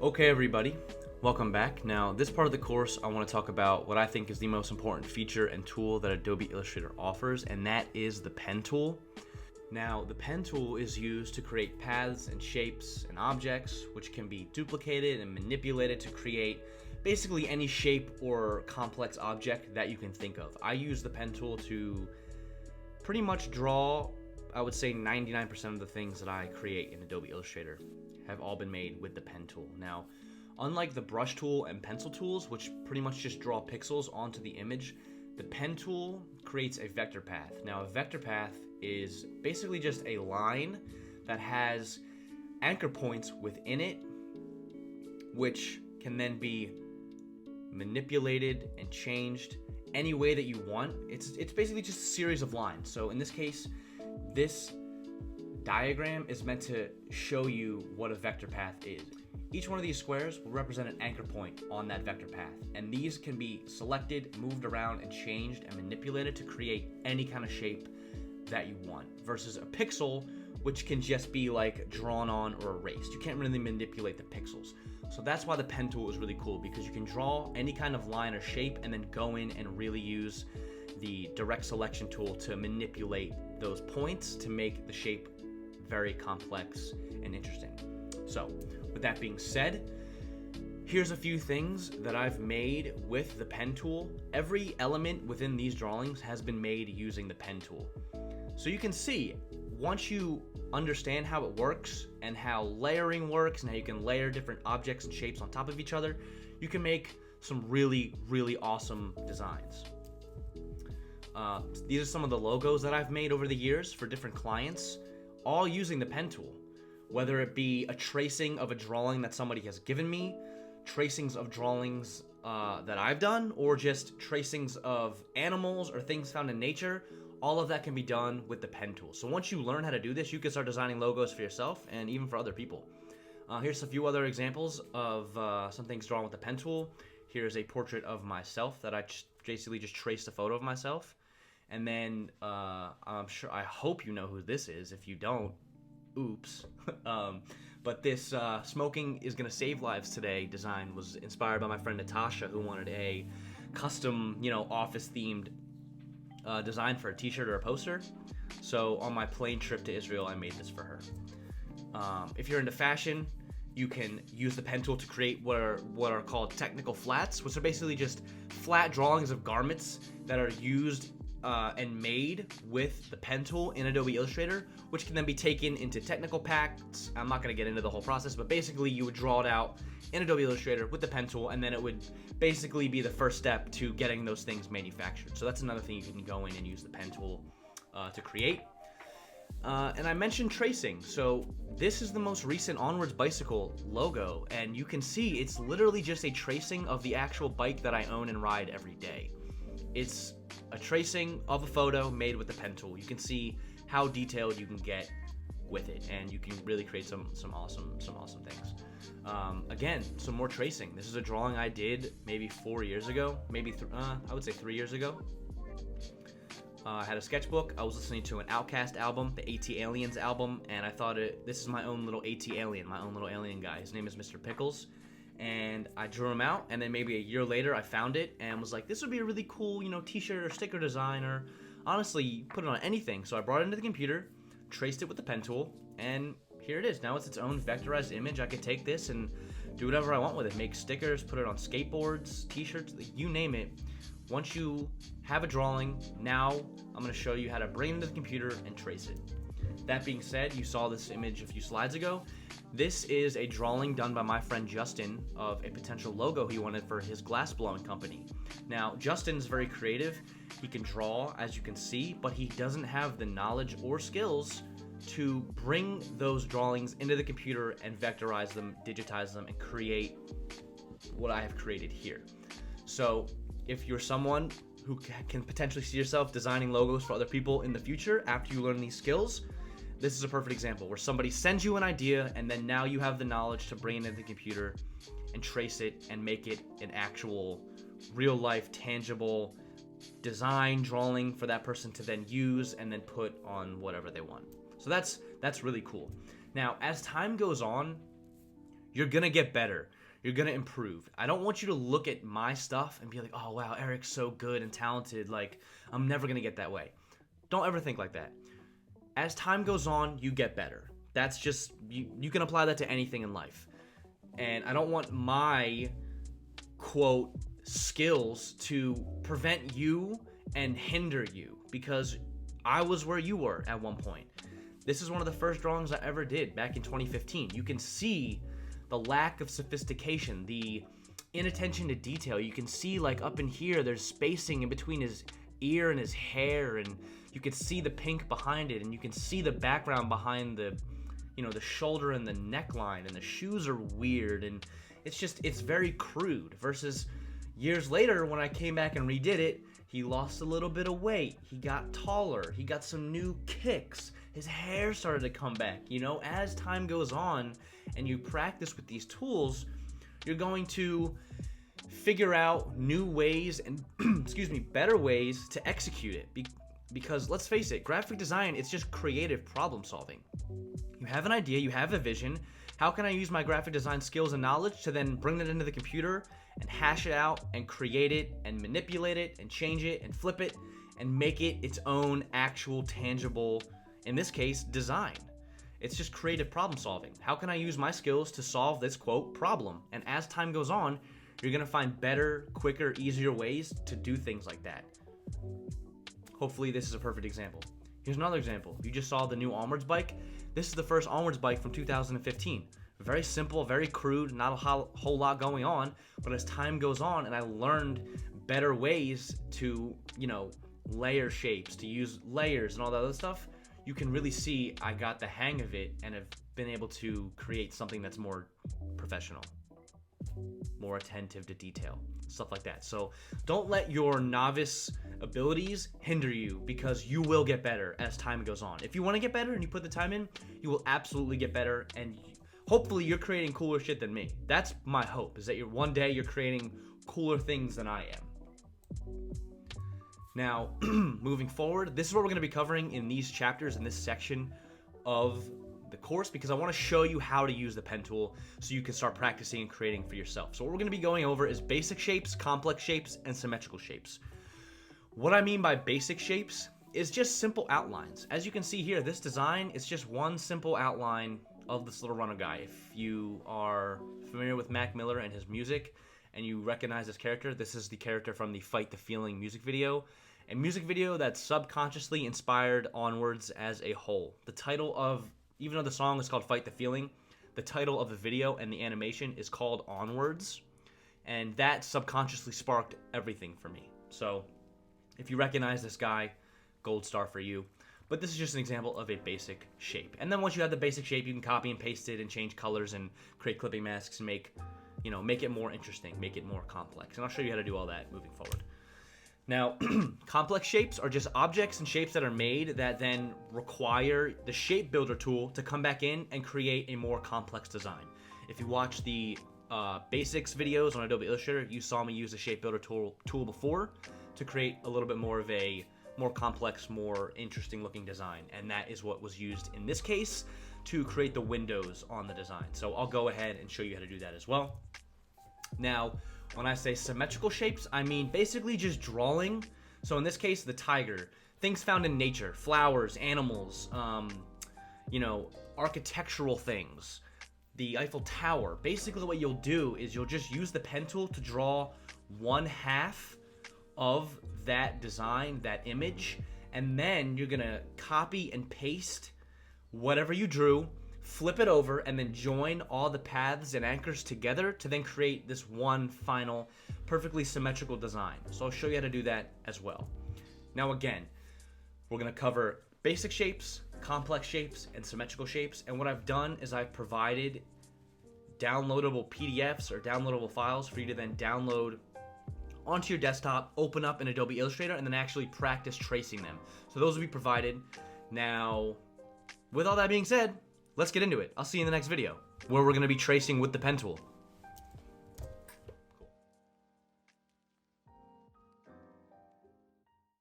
Okay, everybody, welcome back. Now, this part of the course, I want to talk about what I think is the most important feature and tool that Adobe Illustrator offers, and that is the pen tool. Now, the pen tool is used to create paths and shapes and objects, which can be duplicated and manipulated to create basically any shape or complex object that you can think of. I use the pen tool to pretty much draw, I would say 99% of the things that I create in Adobe Illustrator have all been made with the pen tool. Now, unlike the brush tool and pencil tools, which pretty much just draw pixels onto the image, the pen tool creates a vector path. Now, a vector path is basically just a line that has anchor points within it, which can then be manipulated and changed any way that you want. It's basically just a series of lines. So in this case, this diagram is meant to show you what a vector path is. Each one of these squares will represent an anchor point on that vector path, and these can be selected, moved around, and changed and manipulated to create any kind of shape that you want, versus a pixel, which can just be like drawn on or erased. You can't really manipulate the pixels. So that's why the pen tool is really cool, because you can draw any kind of line or shape and then go in and really use the direct selection tool to manipulate those points to make the shape very complex and interesting. So with that being said, here's a few things that I've made with the pen tool. Every element within these drawings has been made using the pen tool. So you can see, once you understand how it works and how layering works and how you can layer different objects and shapes on top of each other, you can make some really, really awesome designs. These are some of the logos that I've made over the years for different clients, all using the pen tool. Whether it be a tracing of a drawing that somebody has given me, tracings of drawings that I've done, or just tracings of animals or things found in nature, all of that can be done with the pen tool. So once you learn how to do this, you can start designing logos for yourself and even for other people. Here's a few other examples of some things drawn with the pen tool. Here's a portrait of myself that I basically just traced a photo of myself. And then I hope you know who this is. If you don't, oops. But this "Smoking is Gonna Save Lives Today" design was inspired by my friend Natasha, who wanted a custom, office-themed design for a t-shirt or a poster. So on my plane trip to Israel, I made this for her. If you're into fashion, you can use the pen tool to create what are called technical flats, which are basically just flat drawings of garments that are used and made with the pen tool in Adobe Illustrator, which can then be taken into technical packs. I'm not going to get into the whole process, but basically you would draw it out in Adobe Illustrator with the pen tool, and then it would basically be the first step to getting those things manufactured. So that's another thing you can go in and use the pen tool to create. And I mentioned tracing. So this is the most recent Onwards Bicycle logo, and you can see it's literally just a tracing of the actual bike that I own and ride every day. It's a tracing of a photo made with the pen tool. You can see how detailed you can get with it, and you can really create some awesome things. Again, some more tracing. This is a drawing I did maybe 4 years ago, I would say 3 years ago. I had a sketchbook. I was listening to an Outkast album, the AT Aliens album, and I thought this is my own little AT alien, my own little alien guy. His name is Mr. Pickles. And I drew him out, and then maybe a year later I found it and was like, this would be a really cool, t-shirt or sticker design, or honestly, put it on anything. So I brought it into the computer, traced it with the pen tool, and here it is. Now it's its own vectorized image. I could take this and do whatever I want with it. Make stickers, put it on skateboards, t-shirts, you name it. Once you have a drawing, now I'm going to show you how to bring it into the computer and trace it. That being said, you saw this image a few slides ago. This is a drawing done by my friend Justin of a potential logo he wanted for his glass blowing company. Now, Justin's very creative. He can draw, as you can see, but he doesn't have the knowledge or skills to bring those drawings into the computer and vectorize them, digitize them, and create what I have created here. So if you're someone who can potentially see yourself designing logos for other people in the future after you learn these skills, this is a perfect example where somebody sends you an idea, and then now you have the knowledge to bring it into the computer and trace it and make it an actual real-life, tangible design drawing for that person to then use and then put on whatever they want. So that's really cool. Now, as time goes on, You're going to get better. You're going to improve. I don't want you to look at my stuff and be like, oh, wow, Eric's so good and talented. Like, I'm never going to get that way. Don't ever think like that. As time goes on, you get better. That's just, you can apply that to anything in life. And I don't want my, quote, skills to prevent you and hinder you, because I was where you were at one point. This is one of the first drawings I ever did back in 2015. You can see the lack of sophistication, the inattention to detail. You can see, like, up in here, there's spacing in between his ear and his hair, and you can see the pink behind it, and you can see the background behind the, you know, the shoulder and the neckline, and the shoes are weird, and it's very crude. Versus years later, when I came back and redid it, he lost a little bit of weight, he got taller, he got some new kicks, his hair started to come back. You know, as time goes on and you practice with these tools, you're going to figure out new ways and better ways to execute it. Because let's face it, graphic design, it's just creative problem solving. You have an idea, you have a vision. How can I use my graphic design skills and knowledge to then bring that into the computer and hash it out and create it and manipulate it and change it and flip it and make it its own actual tangible, in this case, design? It's just creative problem solving. How can I use my skills to solve this, quote, problem? And as time goes on, you're gonna find better, quicker, easier ways to do things like that. Hopefully this is a perfect example. Here's another example. You just saw the new Onwards bike. This is the first Onwards bike from 2015. Very simple, very crude, not a whole lot going on, but as time goes on and I learned better ways to, you know, layer shapes, to use layers and all that other stuff, you can really see I got the hang of it and have been able to create something that's more professional, more attentive to detail, stuff like that. So don't let your novice abilities hinder you, because you will get better as time goes on. If you want to get better and you put the time in, you will absolutely get better, and hopefully you're creating cooler shit than me. That's my hope, is that one day you're creating cooler things than I am. Now, moving forward, this is what we're going to be covering in these chapters, in this section of the course, because I want to show you how to use the pen tool so you can start practicing and creating for yourself. So what we're going to be going over is basic shapes, complex shapes, and symmetrical shapes. What I mean by basic shapes is just simple outlines. As you can see here, this design is just one simple outline of this little runner guy. If you are familiar with Mac Miller and his music, and you recognize this character, this is the character from the Fight the Feeling music video, a music video that subconsciously inspired Onwards as a whole. The title of, even though the song is called Fight the Feeling, the title of the video and the animation is called Onwards, and that subconsciously sparked everything for me. So if you recognize this guy, gold star for you. But this is just an example of a basic shape. And then once you have the basic shape, you can copy and paste it and change colors and create clipping masks and make it more interesting, make it more complex. And I'll show you how to do all that moving forward. Now, complex shapes are just objects and shapes that are made that then require the shape builder tool to come back in and create a more complex design. If you watch the basics videos on Adobe Illustrator, you saw me use the shape builder tool before to create a little bit more of a more complex, more interesting looking design. And that is what was used in this case to create the windows on the design. So I'll go ahead and show you how to do that as well. Now, when I say symmetrical shapes, I mean basically just drawing. So in this case, the tiger, things found in nature, flowers, animals, architectural things, the Eiffel Tower. Basically what you'll do is you'll just use the pen tool to draw one half of that design, that image, and then you're gonna copy and paste whatever you drew, flip it over, and then join all the paths and anchors together to then create this one final perfectly symmetrical design. So I'll show you how to do that as well. Now again, we're gonna cover basic shapes, complex shapes, and symmetrical shapes. And what I've done is I've provided downloadable PDFs or downloadable files for you to then download onto your desktop, open up in Adobe Illustrator, and then actually practice tracing them. So those will be provided. Now, with all that being said, let's get into it. I'll see you in the next video, where we're going to be tracing with the pen tool.